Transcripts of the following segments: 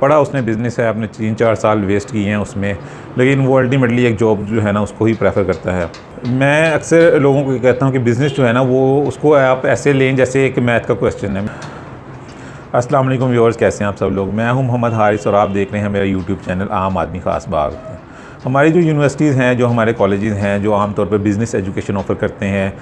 पढ़ा उसने बिज़नेस है, आपने 3-4 साल वेस्ट किए हैं उसमें, लेकिन वो अल्टीमेटली एक जॉब जो है ना उसको ही प्रेफर करता है। मैं अक्सर लोगों को कहता हूँ कि बिज़नेस जो है ना वो उसको आप ऐसे लें जैसे एक मैथ का क्वेश्चन है। अस्सलाम वालेकुम व्यूअर्स, कैसे हैं आप सब लोग। मैं हूं मोहम्मद हारिस और आप देख रहे हैं मेरा यूट्यूब चैनल आम आदमी ख़ास बात। हमारी जो यूनिवर्सिटीज़ हैं, जो हमारे कॉलेजेस हैं, जो आमतौर पर बिज़नेस एजुकेशन ऑफ़र करते हैं,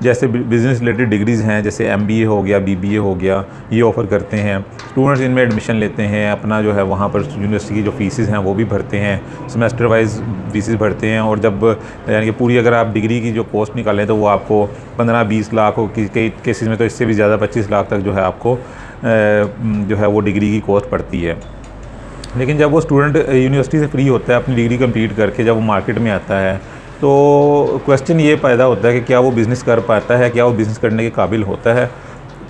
जैसे बिज़नेस रिलेटेड डिग्रीज़ हैं, जैसे MBA हो गया, BBA हो गया, ये ऑफ़र करते हैं। स्टूडेंट्स इनमें एडमिशन लेते हैं, अपना जो है वहाँ पर यूनिवर्सिटी की जो फ़ीसेस हैं वो भी भरते हैं, सेमेस्टर वाइज फ़ीसेस भरते हैं। और जब यानी कि पूरी अगर आप डिग्री की जो कॉस्ट निकालें तो वो आपको 15-20 लाख हो, कई केसेस में तो इससे भी ज़्यादा 25 लाख तक जो है आपको जो है वो डिग्री की कॉस्ट पड़ती है। लेकिन जब वो स्टूडेंट यूनिवर्सिटी से फ्री होता है अपनी डिग्री कंप्लीट करके, जब वो मार्केट में आता है तो क्वेश्चन ये पैदा होता है कि क्या वो बिज़नेस कर पाता है, क्या वो बिज़नेस करने के काबिल होता है।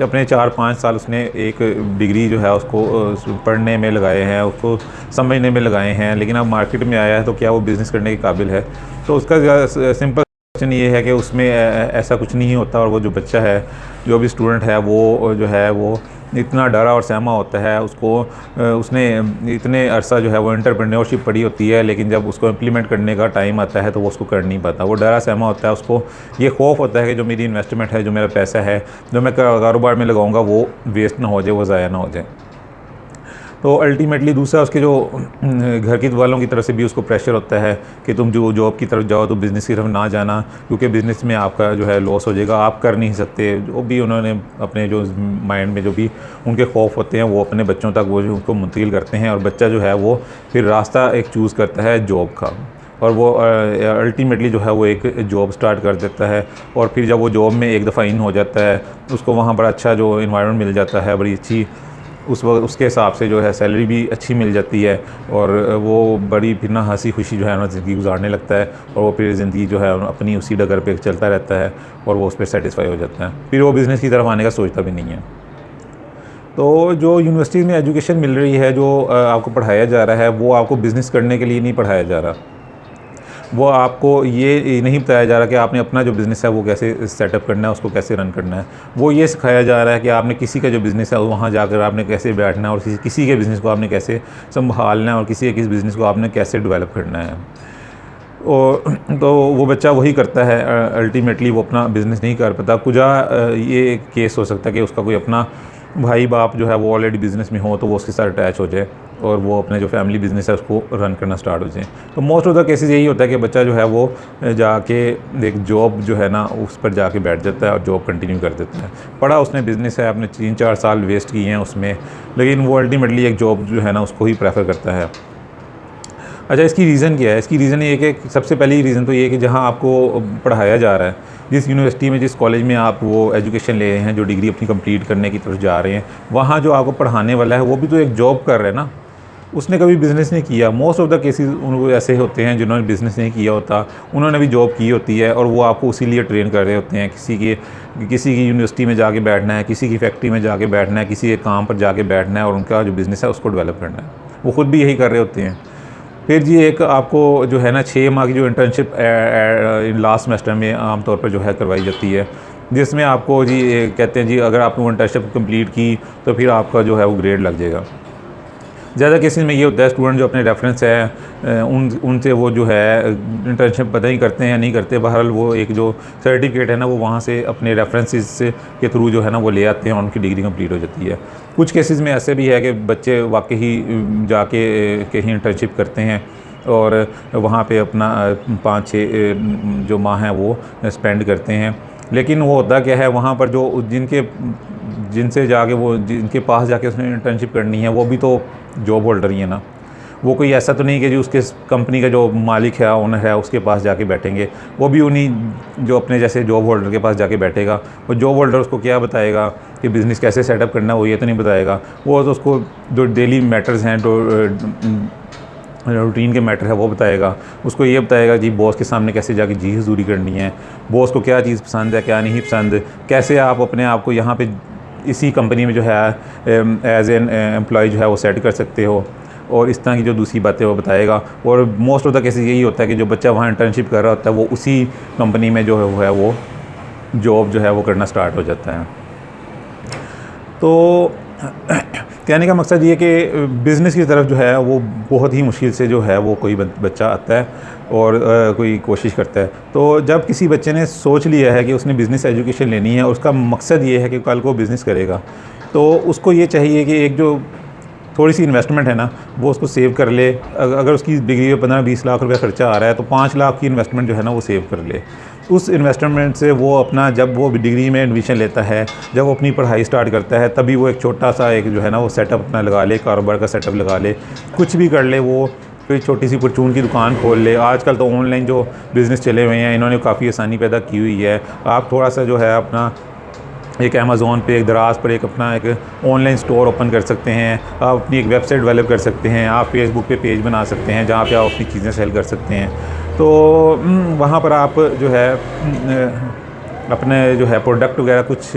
अपने 4-5 साल उसने एक डिग्री जो है उसको पढ़ने में लगाए हैं, उसको समझने में लगाए हैं, लेकिन अब मार्केट में आया है तो क्या वो बिज़नेस करने के काबिल है। तो उसका सिंपल क्वेश्चन ये है कि उसमें ऐसा कुछ नहीं होता। और वो जो बच्चा है, जो भी स्टूडेंट है, वो जो है वो इतना डरा और सहमा होता है, उसने इतने अरसा जो है वो एंटरप्रेन्योरशिप पढ़ी होती है, लेकिन जब उसको इम्प्लीमेंट करने का टाइम आता है तो वो उसको कर नहीं पाता। वो डरा सहमा होता है, उसको ये खौफ होता है कि जो मेरी इन्वेस्टमेंट है, जो मेरा पैसा है, जो मैं कारोबार में लगाऊंगा वो वेस्ट ना हो जाए, वो ज़ाया ना हो जाए। तो अल्टीमेटली दूसरा उसके जो घर के वालों की तरफ से भी उसको प्रेशर होता है कि तुम जो जॉब की तरफ जाओ तो बिज़नेस की तरफ ना जाना, क्योंकि बिज़नेस में आपका जो है लॉस हो जाएगा, आप कर नहीं सकते। जो भी उन्होंने अपने जो माइंड में जो भी उनके खौफ होते हैं वो अपने बच्चों तक वो उनको मुंतकिल करते हैं, और बच्चा जो है वो फिर रास्ता एक चूज़ करता है जॉब का, और वो अल्टीमेटली जो है वो एक जॉब स्टार्ट कर देता है। और फिर जब वो जॉब में एक दफ़ा इन हो जाता है, उसको वहाँ बड़ा अच्छा जो इन्वायरमेंट मिल जाता है, बड़ी अच्छी उस वक्त उसके हिसाब से जो है सैलरी भी अच्छी मिल जाती है, और वो बड़ी फिर ना हंसी खुशी जो है ना ज़िंदगी गुजारने लगता है, और वो फिर ज़िंदगी जो है अपनी उसी डगर पे चलता रहता है, और वो उस पर सेटिस्फाई हो जाता है। फिर वो बिज़नेस की तरफ आने का सोचता भी नहीं है। तो जो यूनिवर्सिटी में एजुकेशन मिल रही है, जो आपको पढ़ाया जा रहा है, वो आपको बिज़नेस करने के लिए नहीं पढ़ाया जा रहा। वो आपको ये नहीं बताया जा रहा कि आपने अपना जो बिज़नेस है वो कैसे सेटअप करना है, उसको कैसे रन करना है। वो ये सिखाया जा रहा है कि आपने किसी का जो बिज़नेस है वहाँ जाकर आपने कैसे बैठना है, और किसी के बिज़नेस को आपने कैसे संभालना है, और किसी बिज़नेस को आपने कैसे डेवलप करना है। और तो वो बच्चा वही करता है, अल्टीमेटली वो अपना बिज़नेस नहीं कर पाता। ये केस हो सकता है कि उसका कोई अपना भाई बाप जो है वो ऑलरेडी बिज़नेस में हो, तो वो उसके साथ अटैच हो जाए और वो अपने जो फैमिली बिज़नेस है उसको रन करना स्टार्ट हो जाए। तो मोस्ट ऑफ द केसेस यही होता है कि बच्चा जो है वो जाके एक जॉब जो है ना उस पर जाके बैठ जाता है और जॉब कंटिन्यू कर देता है। पढ़ा उसने बिज़नेस है, आपने 3-4 साल वेस्ट किए हैं उसमें, लेकिन वो अल्टीमेटली एक जॉब जो है ना उसको ही प्रेफर करता है। अच्छा, इसकी रीज़न क्या है? इसकी रीज़न ये है कि सबसे पहली रीज़न तो ये है कि जहाँ आपको पढ़ाया जा रहा है, जिस यूनिवर्सिटी में, जिस कॉलेज में आप वो एजुकेशन ले रहे हैं, जो डिग्री अपनी कंप्लीट करने की तरफ जा रहे हैं, वहाँ जो आपको पढ़ाने वाला है वो भी तो एक जॉब कर रहा है ना। उसने कभी बिज़नेस नहीं किया। मोस्ट ऑफ द केसेस उनको ऐसे होते हैं जिन्होंने बिज़नेस नहीं किया होता, उन्होंने भी जॉब की होती है, और वो आपको उसी लिए ट्रेन कर रहे होते हैं। किसी की यूनिवर्सिटी में जाके बैठना है, किसी की फैक्ट्री में जाके बैठना है, किसी के काम पर जाके बैठना है, और उनका जो बिज़नेस है उसको डेवलप करना है। वो ख़ुद भी यही कर रहे होते हैं। फिर जी एक आपको जो है ना 6 माह की जो इंटर्नशिप लास्ट सेमेस्टर में आमतौर पर जो है करवाई जाती है, जिसमें आपको जी कहते हैं जी अगर आपने वो इंटर्नशिप कंप्लीट की तो फिर आपका जो है वो ग्रेड लग जाएगा। ज़्यादा केसेस में ये होता है स्टूडेंट जो अपने रेफरेंस है उनसे वो जो है इंटर्नशिप पता ही करते हैं या नहीं करते, बहरहाल वो एक जो सर्टिफिकेट है ना वो वहाँ से अपने रेफरेंसेस के थ्रू जो है ना वो ले आते हैं और उनकी डिग्री कंप्लीट हो जाती है। कुछ केसेस में ऐसे भी है कि बच्चे वाकई ही जाके कहीं इंटर्नशिप करते हैं और वहाँ पे अपना 5-6 जो माह हैं वो स्पेंड करते हैं, लेकिन वो होता क्या है वहाँ पर जो जिनके पास जाके उसने इंटर्नशिप करनी है वो भी तो जॉब होल्डर ही है ना। वो कोई ऐसा तो नहीं कि जो उसके कंपनी का जो मालिक है, ओनर है, उसके पास जाके बैठेंगे। वो भी उन्हीं जो अपने जैसे जॉब होल्डर के पास जाके बैठेगा। वो जॉब होल्डर उसको क्या बताएगा कि बिज़नेस कैसे सेटअप करना है, वो ये तो नहीं बताएगा। वो तो उसको जो डेली मैटर्स हैं, जो रूटीन के मैटर है वो बताएगा। उसको ये बताएगा जी बॉस के सामने कैसे जाके जी हज़ूरी करनी है, बॉस को क्या चीज़ पसंद है, क्या नहीं पसंद, कैसे आप अपने आप को यहाँ पे इसी कंपनी में जो है एज एन एम्प्लॉय जो है वो सेट कर सकते हो, और इस तरह की जो दूसरी बातें वो बताएगा। और मोस्ट ऑफ द केसेस यही होता है कि जो बच्चा वहाँ इंटर्नशिप कर रहा होता है वो उसी कंपनी में जो है वो जॉब जो है वो करना स्टार्ट हो जाता है। तो कहने का मकसद ये कि बिज़नेस की तरफ जो है वो बहुत ही मुश्किल से जो है वो कोई बच्चा आता है और कोई कोशिश करता है। तो जब किसी बच्चे ने सोच लिया है कि उसने बिज़नेस एजुकेशन लेनी है और उसका मकसद ये है कि कल को बिज़नेस करेगा, तो उसको ये चाहिए कि एक जो थोड़ी सी इन्वेस्टमेंट है ना वो उसको सेव कर ले। अगर उसकी डिग्री में 15-20 लाख रुपया ख़र्चा आ रहा है तो 5 लाख की इन्वेस्टमेंट जो है ना वो सेव कर ले। उस इन्वेस्टमेंट से वो अपना जब वो डिग्री में एडमिशन लेता है, जब वो अपनी पढ़ाई स्टार्ट करता है, तभी वो एक छोटा सा एक जो है ना वो सेटअप अपना लगा ले, कारोबार का सेटअप लगा ले, कुछ भी कर ले। वो कोई छोटी सी परचून की दुकान खोल ले। आजकल तो ऑनलाइन जो बिज़नेस चले हुए हैं इन्होंने काफ़ी आसानी पैदा की हुई है। आप थोड़ा सा जो है अपना एक अमेज़ॉन पे, एक दराज पर एक अपना एक ऑनलाइन स्टोर ओपन कर सकते हैं। आप अपनी एक वेबसाइट डेवलप कर सकते हैं। आप फेसबुक पे पेज बना सकते हैं जहाँ पे आप अपनी चीज़ें सेल कर सकते हैं। तो वहाँ पर आप जो है अपने जो है प्रोडक्ट वगैरह कुछ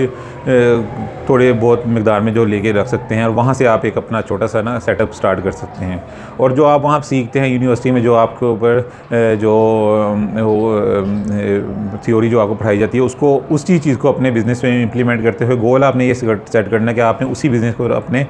थोड़े बहुत मकदार में जो लेके रख सकते हैं और वहाँ से आप एक अपना छोटा सा ना सेटअप स्टार्ट कर सकते हैं। और जो आप वहाँ सीखते हैं यूनिवर्सिटी में, जो आपके ऊपर जो थ्योरी जो आपको पढ़ाई जाती है, उसको उसी चीज़ को अपने बिज़नेस में इम्प्लीमेंट करते हुए गोल आपने ये सेट करना है कि आपने उसी बिज़नेस को अपने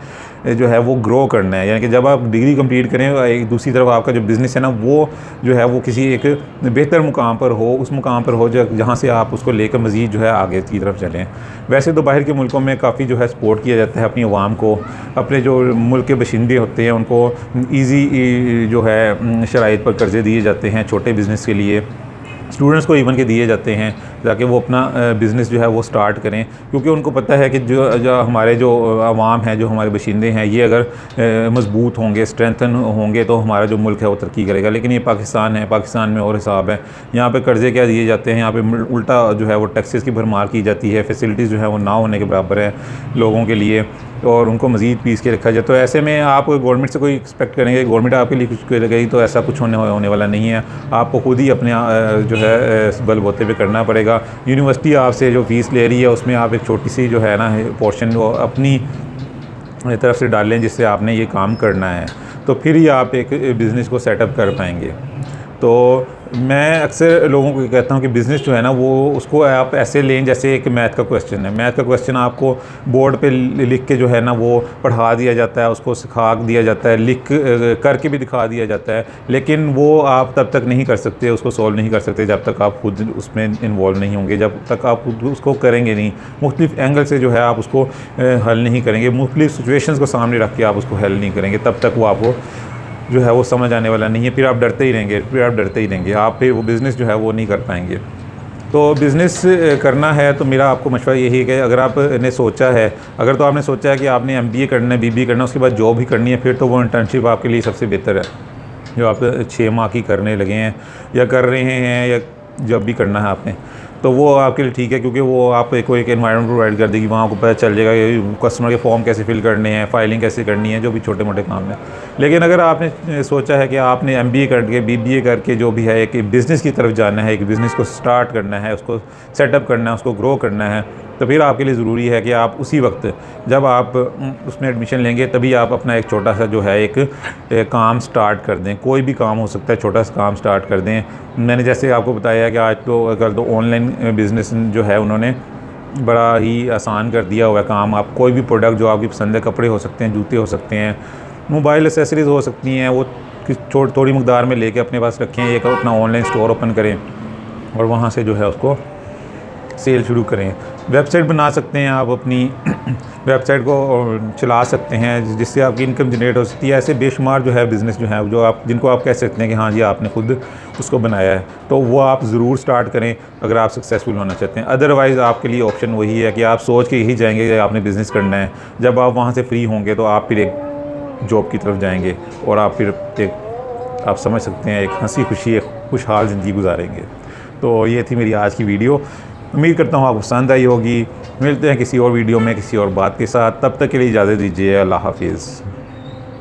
जो है वो ग्रो करना है। यानी कि जब आप डिग्री कंप्लीट करें, एक दूसरी तरफ आपका जो बिज़नेस है ना वो जो है वो किसी एक बेहतर मुकाम पर हो, उस मुकाम पर हो जहाँ से आप उसको लेकर मज़ीद जो है आगे की तरफ चलें। वैसे तो बाहर के मुल्कों में काफ़ी जो है सपोर्ट किया जाता है अपनी आवाम को। अपने जो मुल्क के बाशिंदे होते हैं उनको ईज़ी जो है शराइत पर कर्ज़े दिए जाते हैं छोटे बिज़नेस के लिए। स्टूडेंट्स को इवन के दिए जाते हैं ताकि वो अपना बिज़नेस जो है वो स्टार्ट करें, क्योंकि उनको पता है कि जो हमारे जो आवाम है, जो हमारे बाशिंदे हैं, ये अगर मजबूत होंगे, स्ट्रेंथन होंगे तो हमारा जो मुल्क है वो तरक्की करेगा। लेकिन ये पाकिस्तान है, पाकिस्तान में और हिसाब है। यहाँ पे कर्ज़े क्या दिए जाते हैं, यहाँ पे उल्टा जो है वो टैक्सेस की भरमार की जाती है। फैसिलिटीज़ जो है वो ना होने के बराबर है लोगों के लिए और उनको मज़ीद पीस के रखा जाए। तो ऐसे में आप गवर्नमेंट से कोई एक्सपेक्ट करेंगे गवर्नमेंट आपके लिए कुछ करेगी, तो ऐसा कुछ होने वाला नहीं है। आपको खुद ही अपने जो है बलबूते पे करना पड़ेगा। यूनिवर्सिटी आपसे जो फ़ीस ले रही है उसमें आप एक छोटी सी जो है ना पोर्शन वो अपनी तरफ से डाल लें जिससे आपने ये काम करना है, तो फिर ही आप एक बिज़नेस को सेटअप कर पाएंगे। तो मैं अक्सर लोगों को कहता हूँ कि बिज़नेस जो है ना वो उसको आप ऐसे लें जैसे एक मैथ का क्वेश्चन है। मैथ का क्वेश्चन आपको बोर्ड पे लिख के जो है ना वो पढ़ा दिया जाता है, उसको सिखा दिया जाता है, लिख करके भी दिखा दिया जाता है, लेकिन वो आप तब तक नहीं कर सकते, उसको सॉल्व नहीं कर सकते जब तक आप खुद उसमें इन्वॉल्व नहीं होंगे, जब तक आप खुद उसको करेंगे नहीं। मुख्तलिफ़ एंगल से जो है आप उसको हल नहीं करेंगे, मुख्तलिफ़ सिचुएशंस को सामने रख के आप उसको हल नहीं करेंगे, तब तक वो आपको जो है वो समझ आने वाला नहीं है। फिर आप डरते ही रहेंगे, आप फिर वो बिज़नेस जो है वो नहीं कर पाएंगे। तो बिज़नेस करना है तो मेरा आपको मशवरा यही है कि अगर आपने सोचा है, अगर तो आपने सोचा है कि आपने MBA करना है, BBA करना है, उसके बाद जॉब ही करनी है, फिर तो वो इंटर्नशिप आपके लिए सबसे बेहतर है जो आप 6 माह की करने लगे हैं या कर रहे हैं या जब भी करना है आपने, तो वो आपके लिए ठीक है, क्योंकि वो आपको एक एनवायरनमेंट प्रोवाइड कर देगी। वहाँ को पता चल जाएगा कि कस्टमर के फॉर्म कैसे फिल करने हैं, फाइलिंग कैसे करनी है, जो भी छोटे मोटे काम हैं। लेकिन अगर आपने सोचा है कि आपने MBA करके BBA करके जो भी है एक बिज़नेस की तरफ जाना है, एक बिज़नेस को स्टार्ट करना है, उसको सेटअप करना है, उसको ग्रो करना है, तो फिर आपके लिए ज़रूरी है कि आप उसी वक्त जब आप उसमें एडमिशन लेंगे तभी आप अपना एक छोटा सा जो है एक काम स्टार्ट कर दें। कोई भी काम हो सकता है, छोटा सा काम स्टार्ट कर दें। मैंने जैसे आपको बताया कि आज तो कल तो ऑनलाइन बिज़नेस जो है उन्होंने बड़ा ही आसान कर दिया हुआ है काम। आप कोई भी प्रोडक्ट जो आपकी पसंद है, कपड़े हो सकते हैं, जूते हो सकते हैं, मोबाइल एसेसरीज़ हो सकती हैं, वो थोड़ी मकदार में लेके अपने पास रखें, एक अपना ऑनलाइन स्टोर ओपन करें और वहाँ से जो है उसको सेल शुरू करें। वेबसाइट बना सकते हैं आप, अपनी वेबसाइट को चला सकते हैं जिससे आपकी इनकम जनरेट हो सकती है। ऐसे बेशुमार जो है बिज़नेस जो है जो आप जिनको आप कह सकते हैं कि हाँ जी आपने खुद उसको बनाया है, तो वो आप ज़रूर स्टार्ट करें अगर आप सक्सेसफुल होना चाहते हैं। अदरवाइज़ आपके लिए ऑप्शन वही है कि आप सोच के यही जाएंगे कि आपने बिज़नेस करना है, जब आप वहाँ से फ्री होंगे तो आप फिर एक जॉब की तरफ जाएंगे और आप फिर एक आप समझ सकते हैं एक हंसी खुशी एक खुशहाल ज़िंदगी गुजारेंगे। तो ये थी मेरी आज की वीडियो, उम्मीद करता हूँ आपको पसंद आई होगी। मिलते हैं किसी और वीडियो में किसी और बात के साथ, तब तक के लिए इजाज़त दीजिए। अल्लाह हाफिज़।